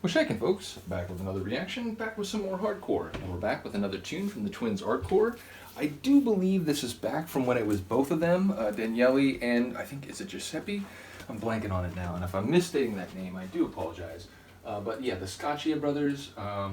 Well, shaking, folks. Back with another reaction, back with some more hardcore. And we're back with another tune from the Twins Artcore. I do believe this is back from when it was both of them, Daniele and, I think, is it Giuseppe? I'm blanking on it now, and if I'm misstating that name, I do apologize. But yeah, the Scaccia brothers,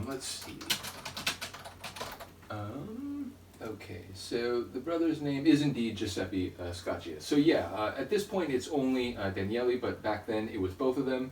let's see. Okay, so the brother's name is indeed Giuseppe Scaccia. So yeah, at this point it's only Daniele, but back then it was both of them.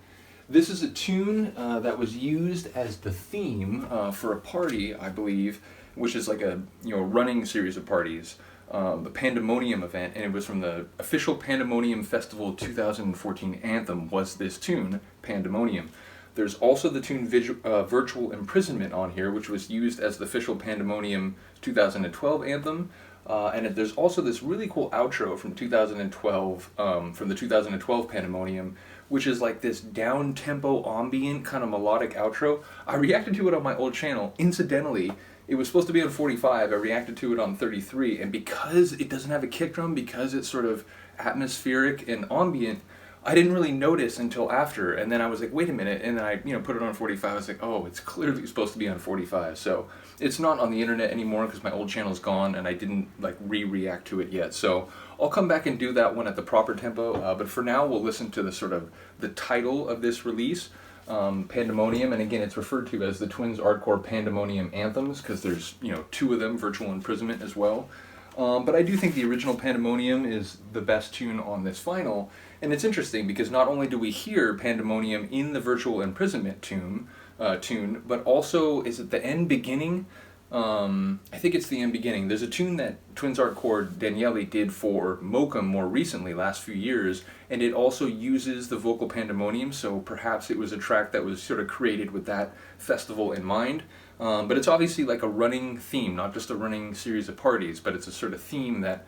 This is a tune that was used as the theme for a party, I believe, which is like a running series of parties, the Pandemonium event, and it was from the official Pandemonium Festival 2014 anthem was this tune, Pandemonium. There's also the tune Virtual Imprisonment on here, which was used as the official Pandemonium 2012 anthem. And there's also this really cool outro from 2012, from the 2012 Pandemonium, which is like this down-tempo, ambient, kind of melodic outro. I reacted to it on my old channel. Incidentally, it was supposed to be on 45, I reacted to it on 33, and because it doesn't have a kick drum, because it's sort of atmospheric and ambient, I didn't really notice until after, and then I was like, wait a minute, and then I put it on 45, I was like, oh, it's clearly supposed to be on 45, so it's not on the internet anymore because my old channel's gone and I didn't like re-react to it yet, so I'll come back and do that one at the proper tempo, but for now we'll listen to the sort of the title of this release, Pandemonium, and again it's referred to as the Twins Artcore Pandemonium Anthems because there's, two of them, Virtual Imprisonment as well. But I do think the original Pandemonium is the best tune on this final, and it's interesting because not only do we hear Pandemonium in the Virtual Imprisonment tune, but also is it the end beginning? I think it's the end beginning. There's a tune that Twins Artcore Daniele did for Mokum more recently, last few years, and it also uses the vocal Pandemonium, so perhaps it was a track that was sort of created with that festival in mind. But it's obviously like a running theme, not just a running series of parties, but it's a sort of theme that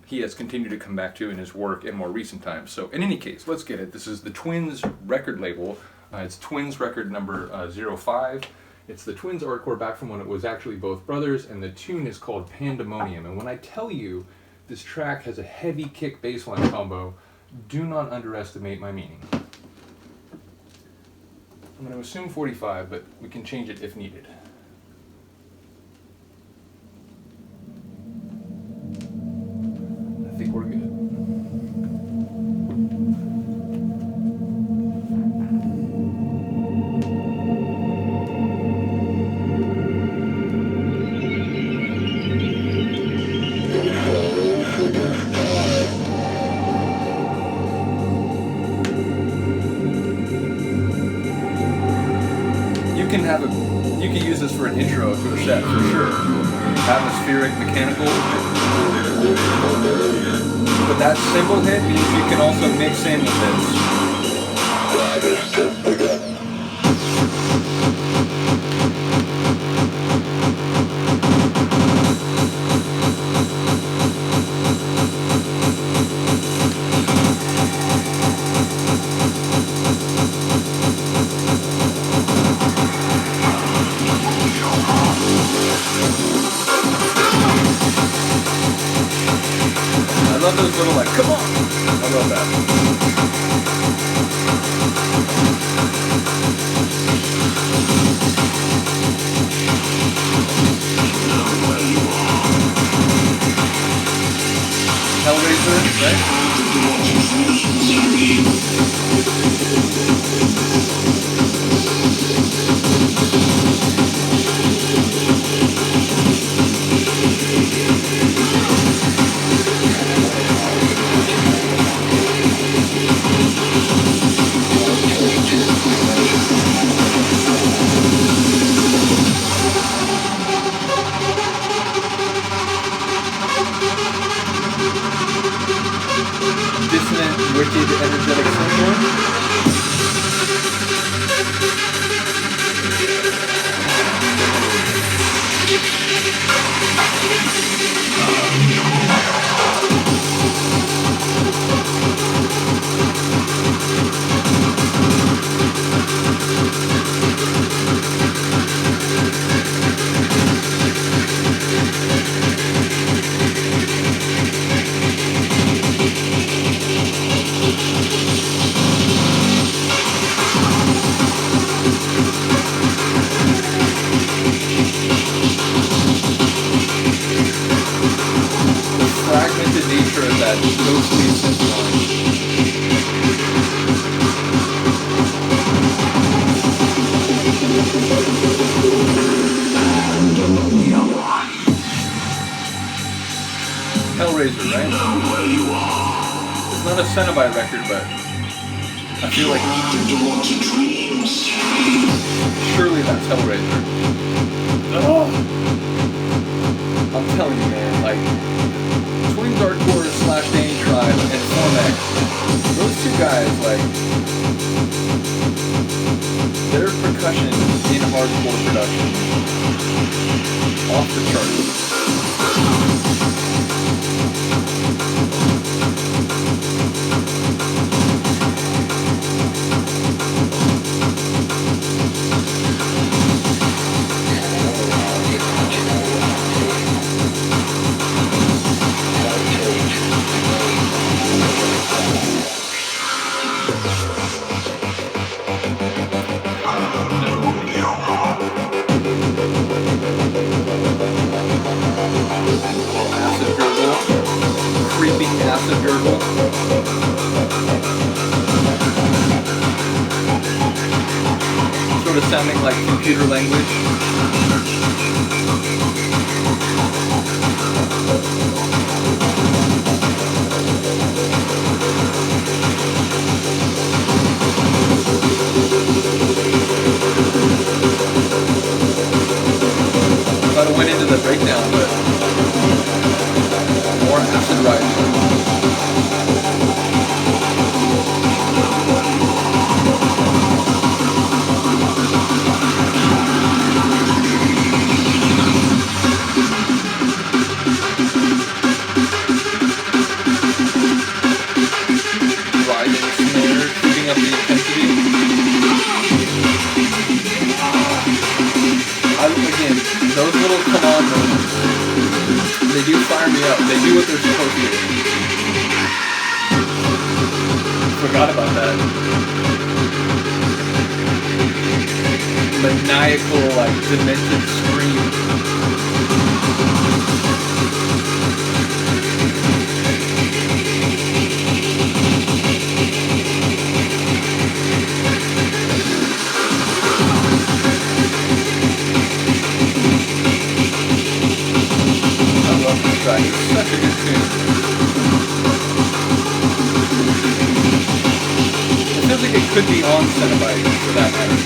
he has continued to come back to in his work in more recent times. So in any case, let's get it. This is the Twins record label. It's Twins record number 05. It's the Twins Artcore back from when it was actually both brothers, and the tune is called Pandemonium. And when I tell you this track has a heavy kick bass line combo, do not underestimate my meaning. I'm going to assume 45, but we can change it if needed. I think we're good. You can use this for an intro to a set for sure. Atmospheric, mechanical. But that cymbal hit means you can also mix in with this. I love those little, like, come on! I love that. Hellraiser, right? Dissonant, wicked, energetic synth. not a Cenobite record, but I feel like surely that's Hellraiser. Oh! I'm telling you, man, like, Twins Artcore / Danny Tribe and Formax, those two guys, like, their percussion in hardcore production, off the charts. Acid gurgle. Sort of sounding like computer language. Thought it went into the breakdown, but more acid rising. Those little come on moments, they do fire me up. They do what they're supposed to do. Forgot about that. Maniacal, like, demented scream. It's such a good tune. It feels like it could be on Cenobite, for that matter.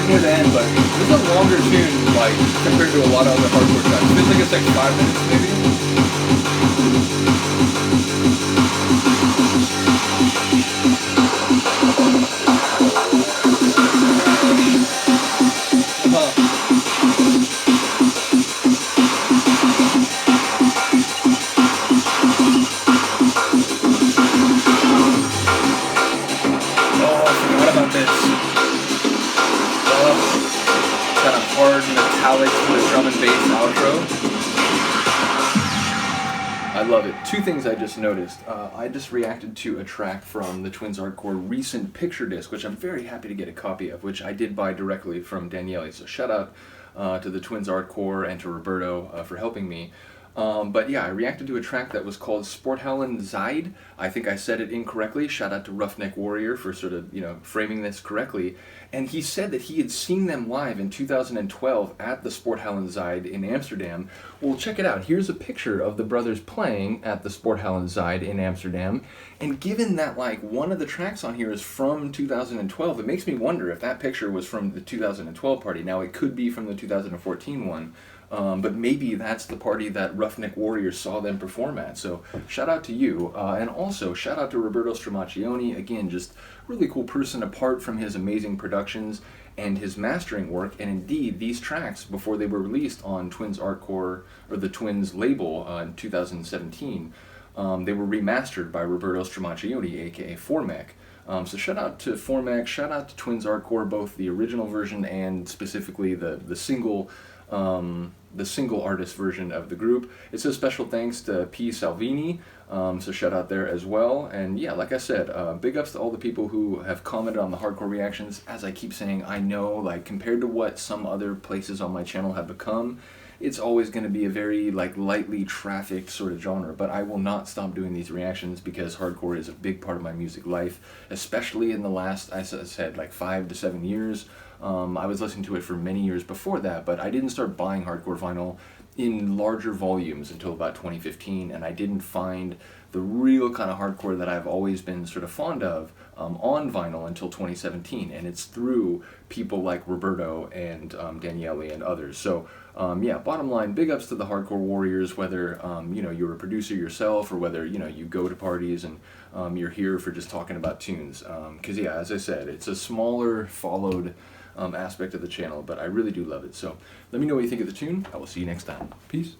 Near the end, but this is a longer tune, like, compared to a lot of other hardcore tracks. It feels like it's like 5 minutes, maybe? Oh, I forgot about this. Kind of hard metallic drum and bass outro. I love it. Two things I just noticed. I just reacted to a track from the Twins Artcore recent picture disc, which I'm very happy to get a copy of, which I did buy directly from Daniele. So shout out to the Twins Artcore and to Roberto for helping me. But yeah, I reacted to a track that was called Sporthallen Zeit. I think I said it incorrectly. Shout out to Roughneck Warrior for sort of, framing this correctly. And he said that he had seen them live in 2012 at the Sporthallen Zeit in Amsterdam. Well, check it out. Here's a picture of the brothers playing at the Sporthallen Zeit in Amsterdam. And given that, like, one of the tracks on here is from 2012, it makes me wonder if that picture was from the 2012 party. Now, it could be from the 2014 one. But maybe that's the party that Roughneck Warriors saw them perform at. So shout out to you. And also shout out to Roberto Stramaccioni. Again, just really cool person apart from his amazing productions and his mastering work. And indeed, these tracks, before they were released on Twins Artcore, or the Twins label in 2017, they were remastered by Roberto Stramaccioni, aka Formac. So shout out to Formac, shout out to Twins Artcore, both the original version and specifically the single the single artist version of the group. It says special thanks to P. Salvini, so shout out there as well. And yeah, like I said, big ups to all the people who have commented on the hardcore reactions. As I keep saying, I know, like, compared to what some other places on my channel have become, it's always going to be a very like lightly trafficked sort of genre, but I will not stop doing these reactions because hardcore is a big part of my music life, especially in the last, as I said, like 5 to 7 years. I was listening to it for many years before that, but I didn't start buying hardcore vinyl in larger volumes until about 2015, and I didn't find the real kind of hardcore that I've always been sort of fond of on vinyl until 2017, and it's through people like Roberto and Daniele and others. So yeah, bottom line, big ups to the hardcore warriors, whether you know, you're a producer yourself or whether, you know, you go to parties and you're here for just talking about tunes. Because yeah, as I said, it's a smaller followed aspect of the channel, but I really do love it. So let me know what you think of the tune. I will see you next time. Peace.